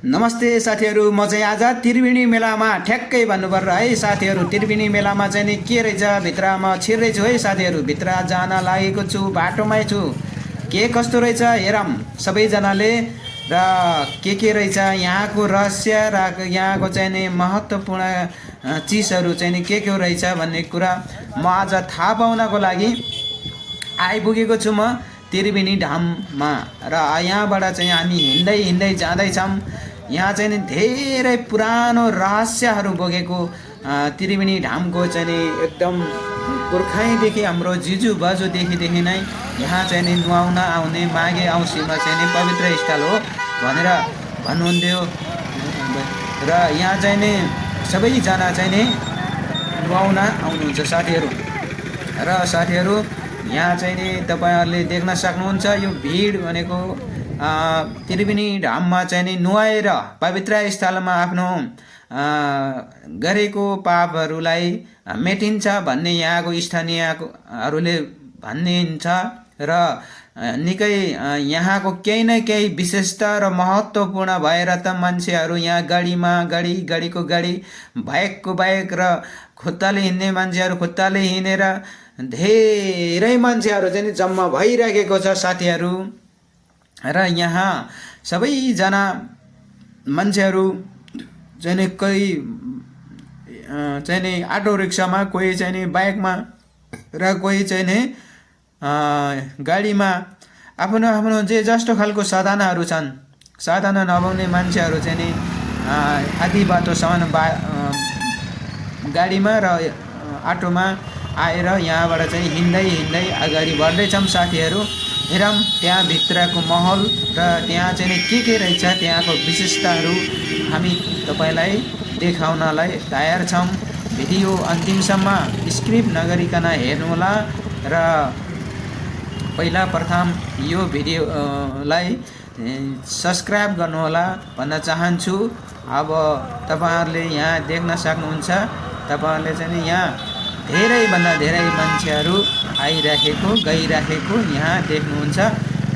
नमस्ते साथीहरू, म चाहिँ आज त्रिवेणी मेलामा ठ्याक्कै भन्नुपर्छ है साथीहरू। त्रिवेणी मेलामा चाहिँ नि के रहेछ भित्रमा छिर्दैछु है साथीहरू। भित्र जान लागेको छु, बाटोमै छु। के कस्तो रहेछ हेरौँ सबैजनाले, र के रहेछ यहाँको रहस्य र यहाँको चाहिँ नि महत्त्वपूर्ण चिजहरू चाहिँ नि के रहेछ भन्ने कुरा म आज थाहा पाउनको लागि आइपुगेको छु म त्रिवेणी धाममा। र यहाँबाट चाहिँ हामी हिँड्दै जाँदैछौँ। यहाँ चाहिँ नि धेरै पुरानो रहस्यहरू बोकेको त्रिवेणी धामको चाहिँ नि एकदम पुर्खैदेखि हाम्रो जिजु बाजुदेखि नै यहाँ चाहिँ नि नुहाउन आउने माघे औँसीमा चाहिँ नि पवित्र स्थल हो भनेर भन्नुहुन्थ्यो। र यहाँ चाहिँ नि सबैजना चाहिँ नि नुहाउन आउनुहुन्छ साथीहरू। र साथीहरू यहाँ चाहिँ नि तपाईहरुले देख्न सक्नुहुन्छ यो भिड भनेको त्रिवेणी धाममा चाहिँ नि नुहाएर पवित्र स्थलमा आफ्नो गरेको पापहरूलाई मेटिन्छ भन्ने यहाँको स्थानीयहरूले भन्नुहुन्छ। र निकै यहाँको केही न केही विशेषता र महत्त्वपूर्ण भएर त मान्छेहरू यहाँ गाडीको गाडी बाइकको बाइक र खुट्टाले हिँड्ने मान्छेहरू खुट्टाले हिँडेर धेरै मान्छेहरू चाहिँ जम्मा भइरहेको छ साथीहरू। र यहाँ सबैजना मान्छेहरू चाहिँ नि कोही चाहिँ नि अटो रिक्सामा, कोही चाहिँ नि बाइकमा र कोही चाहिँ नि गाडीमा आफ्नो आफ्नो जे जस्तो खालको साधनहरू छन्। साधन नभउने मान्छेहरू चाहिँ नि आधी बाटोसम्म गाडीमा र अटोमा आएर यहाँबाट चाहिँ हिँड्दै अगाडि बढ्दैछौँ साथीहरू। हेरौँ त्यहाँ भित्रको माहौल र त्यहाँ चाहिँ नि के रहेछ, त्यहाँको विशेषताहरू हामी तपाईलाई देखाउनलाई तयार छौँ। भिडियो अन्तिमसम्म स्क्रिप नगरिकन हेर्नुहोला र पहिला प्रथम यो भिडियोलाई सब्सक्राइब गर्नुहोला भन्न चाहन्छु। अब तपाईहरुले यहाँ देख्न सक्नुहुन्छ, तपाईहरुले चाहिँ नि यहाँ धेरैभन्दा धेरै मान्छेहरू आइराखेको गइराखेको यहाँ देख्नुहुन्छ।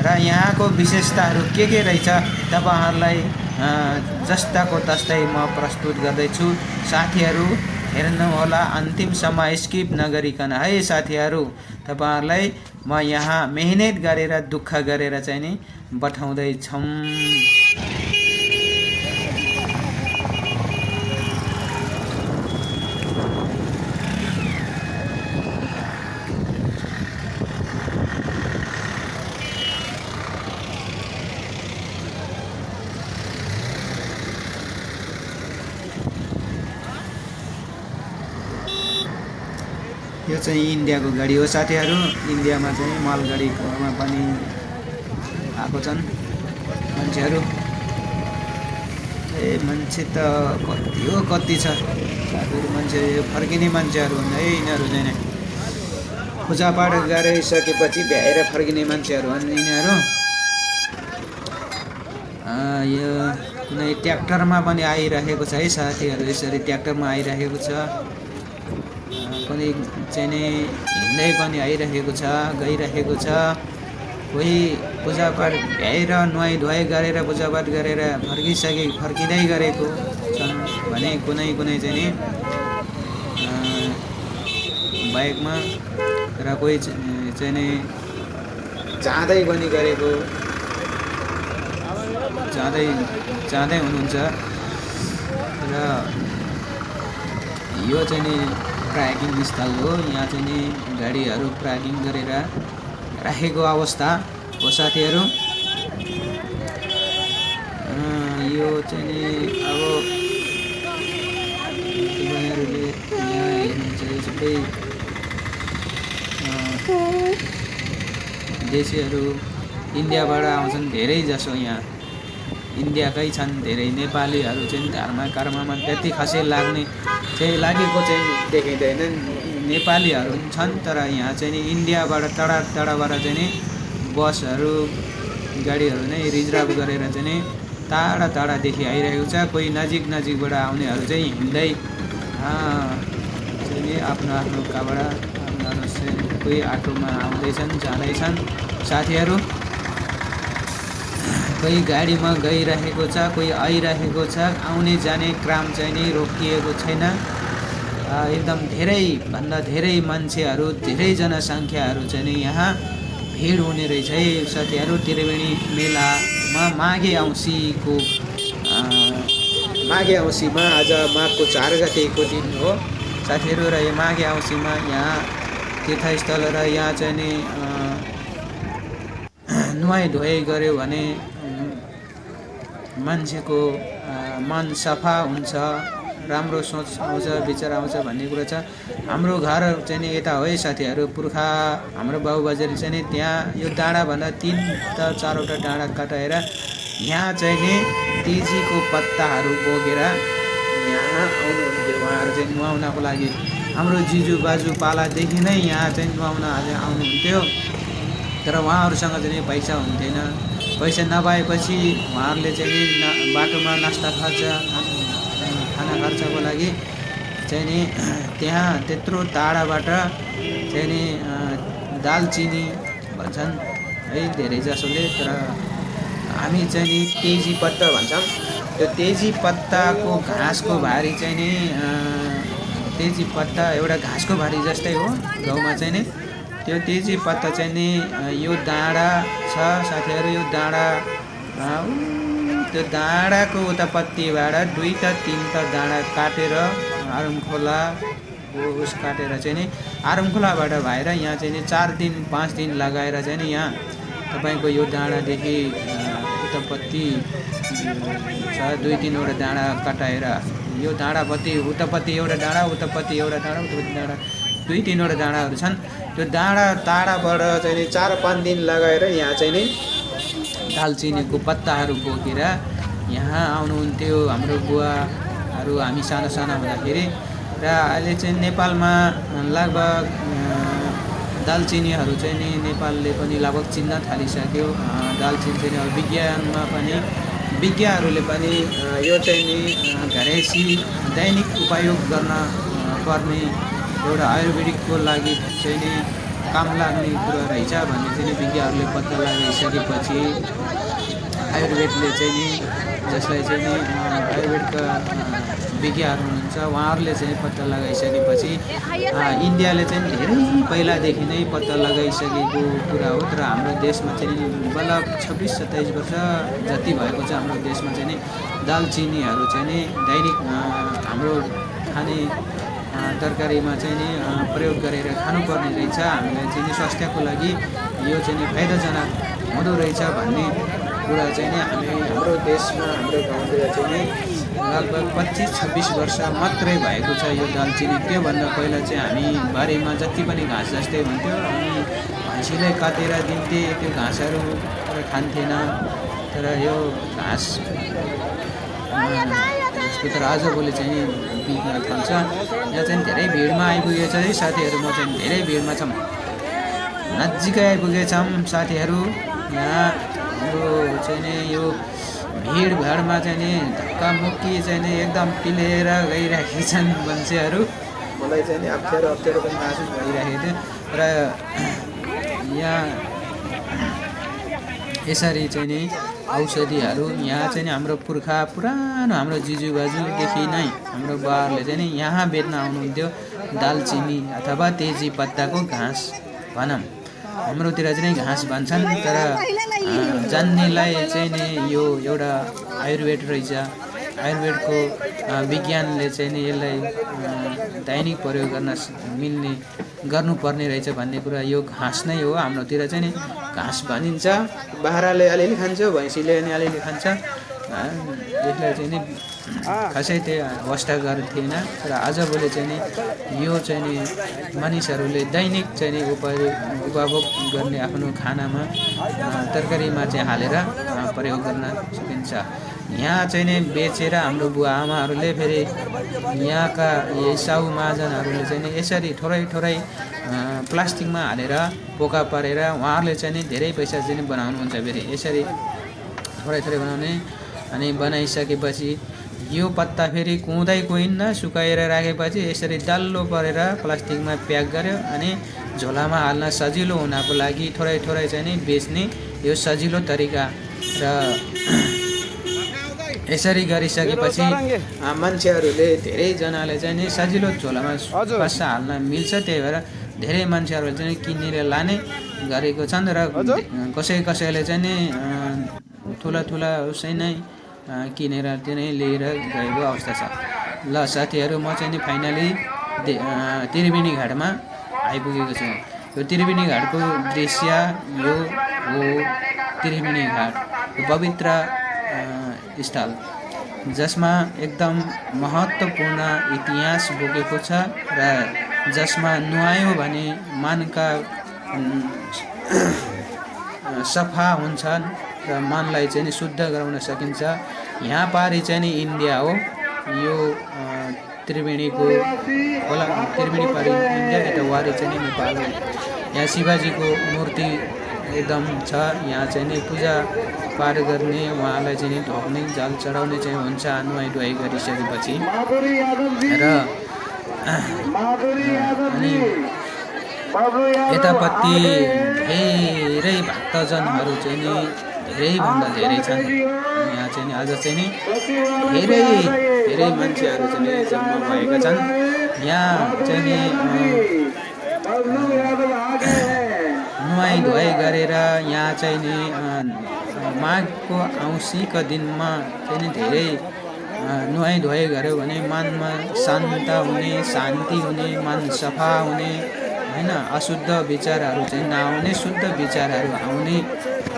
र यहाँको विशेषताहरू के रहेछ तपाईहरुलाई जस्ताको तस्तै म प्रस्तुत गर्दैछु। साथीहरू हेर्नुहोला अन्तिमसम्म स्किप नगरिकन है साथीहरू। तपाईहरुलाई म यहाँ मेहनत गरेर दुःख गरेर चाहिँ नि बठाउँदैछौँ। यो चाहिँ इन्डियाको गाडी हो साथीहरू। इन्डियामा चाहिँ मालगाडीमा पनि आएको छन् मान्छेहरू। मान्छे त कति छ साथीहरू। मान्छे फर्किने मान्छेहरू है यिनीहरू चाहिँ नि पूजापाठ गरिसकेपछि भ्याएर फर्किने मान्छेहरू हुन् यिनीहरू। यो कुनै ट्र्याक्टरमा पनि आइरहेको छ है साथीहरू। यसरी ट्र्याक्टरमा आइरहेको छ। कुनै चाहिँ नि हिँड्दै पनि आइरहेको छ, गइरहेको छ। कोही पूजापाठ भ्याएर नुहाइ धुवाइ गरेर पूजापाठ गरेर फर्किँदै गरेको छन् भने कुनै चाहिँ नि बाइकमा र कोही चाहिँ नि जाँदै पनि गरेको जाँदै हुनुहुन्छ। र यो चाहिँ नि पार्किङ स्थल हो। यहाँ चाहिँ नि गाडीहरू पार्किङ गरेर राखेको अवस्था हो साथीहरू। यो चाहिँ नि अब तपाईँहरूले यहाँ हेर्नुहुन्छ यो सबै देशीहरू इन्डियाबाट आउँछन् धेरै जसो। यहाँ इन्डियाकै छन् धेरै। नेपालीहरू चाहिँ धर्मकर्ममा त्यति खासै लागेको चाहिँ देखिँदैन। नेपालीहरू छन् तर यहाँ चाहिँ नि इन्डियाबाट टाढाबाट चाहिँ नि बसहरू गाडीहरू नै रिजर्भ गरेर चाहिँ नि टाढादेखि आइरहेको छ। कोही नजिकबाट आउनेहरू चाहिँ हिँड्दै चाहिँ नि आफ्नो काबाट कोही आटोमा आउँदैछन् जाँदैछन् साथीहरू। कोही गाडीमा गइरहेको छ, कोही आइरहेको छ, आउने जाने क्रम चाहिँ नि रोकिएको छैन। एकदम धेरैभन्दा धेरै मान्छेहरू, धेरै जनसङ्ख्याहरू चाहिँ नि यहाँ भिड हुने रहेछ है साथीहरू। त्रिवेणी मेलामा माघे औँसीमा आज माघको 4 गतेको दिन हो साथीहरू। र यो माघे औँसीमा यहाँ तीर्थस्थल र यहाँ चाहिँ नि नुहाइ धुवाइ गऱ्यो भने मान्छेको मन सफा हुन्छ, राम्रो सोच आउँछ, विचार आउँछ भन्ने कुरा छ। हाम्रो घर चाहिँ नि यता हो है साथीहरू। पुर्खा हाम्रो बाबुबाजेले चाहिँ नि त्यहाँ यो डाँडाभन्दा 3 त 4वटा डाँडा कटाएर यहाँ चाहिँ नि तेजीको पत्ताहरू बोकेर यहाँ आउनुहुन्थ्यो उहाँहरू चाहिँ नुहाउनको लागि। हाम्रो जिजु बाजु पालादेखि नै यहाँ चाहिँ नुहाउन आउनुहुन्थ्यो। तर उहाँहरूसँग चाहिँ पैसा हुन्थेन। पैसा नभएपछि उहाँहरूले चाहिँ बाटोमा नास्ता खर्च, खाना खर्चको लागि चाहिँ नि त्यहाँ त्यत्रो टाढाबाट चाहिँ नि दालचिनी भन्छन् है धेरै जसोले। तर हामी चाहिँ नि तेजी पत्ता भन्छौँ। त्यो तेजी पत्ताको घाँसको भारी चाहिँ नि तेजी पत्ता एउटा घाँसको भारी जस्तै हो गाउँमा चाहिँ नि। त्यो तेजी पत्ता चाहिँ नि यो डाँडा छ साथीहरू। यो डाँडा त्यो डाँडाको उतापट्टिबाट 2 त 3 त डाँडा काटेर आरुमखोला उस काटेर चाहिँ नि आरुमखोलाबाट भएर यहाँ चाहिँ नि 4 दिन 5 दिन लगाएर चाहिँ नि यहाँ तपाईँको यो डाँडादेखि उतापट्टि 2-3वटा डाँडा कटाएर यो डाँडापट्टि उतापट्टि एउटा डाँडा, उतापट्टि एउटा डाँडा, उतापट्टि डाँडा 2-3वटा डाँडाहरू छन्। त्यो डाँडा टाढाबाट चाहिँ नि 4-5 दिन लगाएर यहाँ चाहिँ नि दालचिनीको पत्ताहरू बोकेर यहाँ आउनुहुन्थ्यो हाम्रो बुवाहरू हामी सानो सानो हुँदाखेरि। र अहिले चाहिँ नेपालमा लगभग दालचिनीहरू चाहिँ नि नेपालले पनि लगभग चिन्न थालिसक्यो। दालचिनी चाहिँ अब विज्ञानमा पनि विज्ञहरूले पनि यो चाहिँ नि घरेसी दैनिक उपयोग गर्न पर्ने एउटा आयुर्वेदिकको लागि चाहिँ नि काम लाग्ने कुरा रहेछ भन्ने चाहिँ विज्ञहरूले पत्ता लगाइसकेपछि आयुर्वेदले चाहिँ नि जसलाई चाहिँ नि आयुर्वेदका विज्ञहरू हुनुहुन्छ उहाँहरूले चाहिँ पत्ता लगाइसकेपछि इन्डियाले चाहिँ धेरै पहिलादेखि नै पत्ता लगाइसकेको कुरा हो। तर हाम्रो देशमा चाहिँ बल्ल 26-27 वर्ष जति भएको छ हाम्रो देशमा चाहिँ नि दालचिनीहरू चाहिँ नि दैनिक हाम्रो खाने तरकारीमा चाहिँ नि प्रयोग गरेर खानुपर्ने रहेछ। हामीलाई चाहिँ नि स्वास्थ्यको लागि यो चाहिँ नि फाइदाजनक हुँदो रहेछ भन्ने कुरा चाहिँ नि हाम्रो देशमा हाम्रो गाउँतिर चाहिँ नि लगभग 25-26 वर्ष मात्रै भएको छ यो दालचिनी। त्योभन्दा पहिला चाहिँ हामी बारीमा जति पनि घाँस जस्तै हुन्थ्यो अनि भैँसीलाई काटेर दिन्थे, त्यो घाँसहरू खान्थेन। तर यो घाँस तर आजभोलि चाहिँ बिग्न थाल्छ। यहाँ चाहिँ धेरै भिडमा आइपुगेछ है साथीहरू। म चाहिँ धेरै भिडमा छौँ, नजिकै आइपुगेछौँ साथीहरू। यहाँ हाम्रो चाहिँ नि यो भिडभाडमा चाहिँ नि धक्कामुक्की चाहिँ नि एकदम पिलेर गइरहेका छन् मान्छेहरू। मलाई चाहिँ नि अप्ठ्यारो पनि महसुस भइरहेको थियो। र यहाँ यसरी चाहिँ नि औषधिहरू यहाँ चाहिँ नि हाम्रो पुर्खा पुरानो हाम्रो जिजुबाजुदेखि नै हाम्रो बाबाहरूले चाहिँ नि यहाँ बेच्न आउनुहुन्थ्यो दालचिनी अथवा तेजी पत्ताको घाँस भनौँ। हाम्रोतिर चाहिँ घाँस भन्छन्। तर जान्नेलाई चाहिँ नि यो एउटा आयुर्वेद रहेछ। आयुर्वेदको विज्ञानले चाहिँ नि यसलाई दैनिक प्रयोग गर्नुपर्ने रहेछ भन्ने कुरा यो घाँस नै हो। हाम्रोतिर चाहिँ नि घाँस भनिन्छ। बाख्राले अलिअलि खान्छ, भैँसीले पनि अलिअलि खान्छ। यसलाई चाहिँ नि खासै त्यो अवस्था गर्थेन। तर आजभोलि चाहिँ नि यो चाहिँ नि मानिसहरूले दैनिक चाहिँ नि उपभोग गर्ने आफ्नो खानामा तरकारीमा चाहिँ हालेर प्रयोग गर्न सकिन्छ। यहाँ चाहिँ नि बेचेर हाम्रो बुवा आमाहरूले फेरि यहाँका साहु महाजनहरूले चाहिँ नि यसरी थोरै प्लास्टिकमा हालेर पोका पारेर उहाँहरूले चाहिँ नि धेरै पैसा चाहिँ बनाउनुहुन्छ। फेरि यसरी थोरै बनाउने अनि बनाइसकेपछि यो पत्ता फेरि कुँदै कुहिन्न, सुकाएर राखेपछि यसरी डल्लो परेर प्लास्टिकमा प्याक गर्यो अनि झोलामा हाल्न सजिलो हुनको लागि थोरै चाहिँ नि बेच्ने यो सजिलो तरिका र यसरी गरिसकेपछि मान्छेहरूले धेरैजनाले चाहिँ नि सजिलो झोलामा पैसा हाल्न मिल्छ, त्यही भएर धेरै मान्छेहरूले चाहिँ किनेर लाने गरेको छन् र कसैले चाहिँ नि ठुला उसै नै किनेर त्यो नै लिएर गएको अवस्था छ। ल साथीहरू, म चाहिँ नि फाइनली त्रिवेणी घाटमा आइपुगेको छु। यो त्रिवेणी घाटको दृश्य यो हो त्रिवेणी घाट, पवित्र स्थल जसमा एकदम महत्त्वपूर्ण इतिहास बोकेको छ र जसमा नुहायो भने मनका सफा हुन्छन् र मनलाई चाहिँ नि शुद्ध गराउन सकिन्छ। यहाँ पारि चाहिँ नि इन्डिया हो, यो त्रिवेणीको होला, त्रिवेणी पारि इन्डिया, यता वारि चाहिँ नि नेपाल हो। यहाँ शिवजीको मूर्ति एकदम छ। यहाँ चाहिँ नि पूजा पाठ गर्ने, उहाँलाई चाहिँ नि ढोक्ने, जल चढाउने चाहिँ हुन्छ नुहाई धुवाई गरिसकेपछि। र अनि यतापट्टि धेरै भक्तजनहरू चाहिँ नि धेरैभन्दा धेरै छन्। यहाँ चाहिँ नि आज चाहिँ नि धेरै मान्छेहरू चाहिँ नि जम्मा भएका छन्। यहाँ चाहिँ नि नुहाई धुवाई गरेर यहाँ चाहिँ नि माघको औँसीको दिनमा चाहिँ नि धेरै नुहाई धुवाई गऱ्यो भने मनमा शान्त हुने, शान्ति हुने, मन सफा हुने, होइन, अशुद्ध विचारहरू चाहिँ नआउने, शुद्ध विचारहरू आउने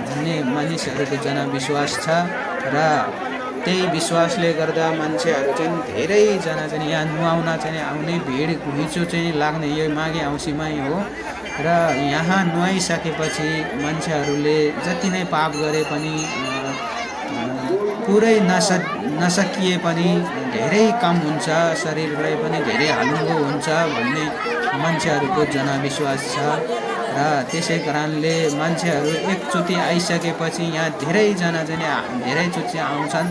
भन्ने मानिसहरूको जनविश्वास छ। र त्यही विश्वासले गर्दा मान्छेहरू चाहिँ धेरैजना चाहिँ यहाँ नुहाउन चाहिँ आउने, भिड घुइँचो चाहिँ लाग्ने यो माघे औँसीमै हो। र यहाँ नुहाइसकेपछि मान्छेहरूले जति नै पाप गरे पनि, पुरै नसकिए पनि धेरै कम हुन्छ, शरीरलाई पनि धेरै हलुङ्गो हुन्छ भन्ने मान्छेहरूको जनविश्वास छ। र त्यसै कारणले मान्छेहरू एकचोटि आइसकेपछि यहाँ धेरैजना चाहिँ धेरैचोटि आउँछन्।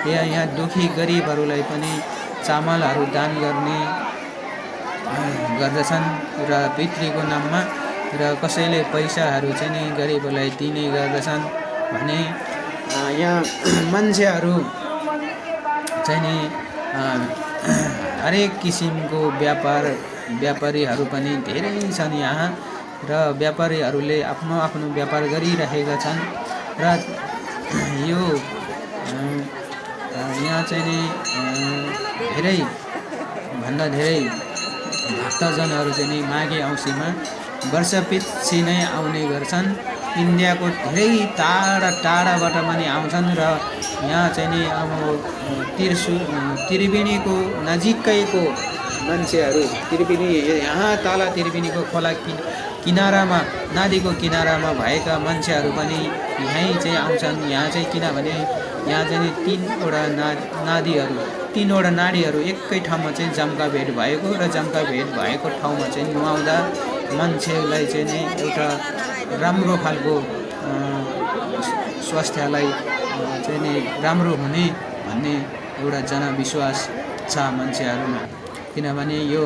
यहाँ दुखी गरिबहरूलाई पनि चामलहरू दान गर्ने गर्दछन् र पितृको नाममा, र कसैले पैसाहरू चाहिँ नि गरिबलाई दिने गर्दछन् भने यहाँ मान्छेहरू चाहिँ नि हरेक किसिमको व्यापारीहरू पनि धेरै छन् यहाँ, र व्यापारीहरूले आफ्नो आफ्नो व्यापार गरिरहेका छन्। र यो यहाँ चाहिँ नि धेरैभन्दा धेरै भक्तजनहरू चाहिँ नि माघे औँसीमा वर्षपछि नै आउने गर्छन्। इन्डियाको धेरै टाढाबाट पनि आउँछन् र यहाँ चाहिँ नि अब त्रिवेणीको नजिकैको मान्छेहरू, त्रिवेणी यहाँ तल त्रिवेणीको खोला किनारामा, नदीको किनारामा भएका मान्छेहरू पनि यहीँ चाहिँ आउँछन्। यहाँ चाहिँ किनभने यहाँ चाहिँ तीनवटा नाडीहरू एकै ठाउँमा चाहिँ जम्का भेट भएको, र जम्का भेट भएको ठाउँमा चाहिँ नुहाउँदा मान्छेलाई चाहिँ नि एउटा राम्रो खालको स्वास्थ्यलाई चाहिँ नि राम्रो हुने भन्ने एउटा जनविश्वास छ मान्छेहरूमा। किनभने यो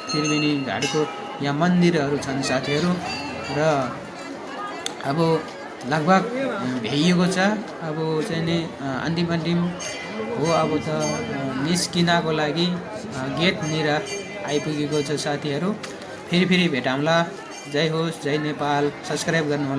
त्रिवेणी घाटको यहाँ मन्दिरहरू छन् साथीहरू, र अब लगभग भ्याइएको छ। अब चाहिँ नि अन्तिम हो, अब त निस्किनको लागि गेटनिर आइपुगेको छ साथीहरू। फेरि भेटौँला। जय होस्, जय नेपाल। सब्सक्राइब गर्नुहोला।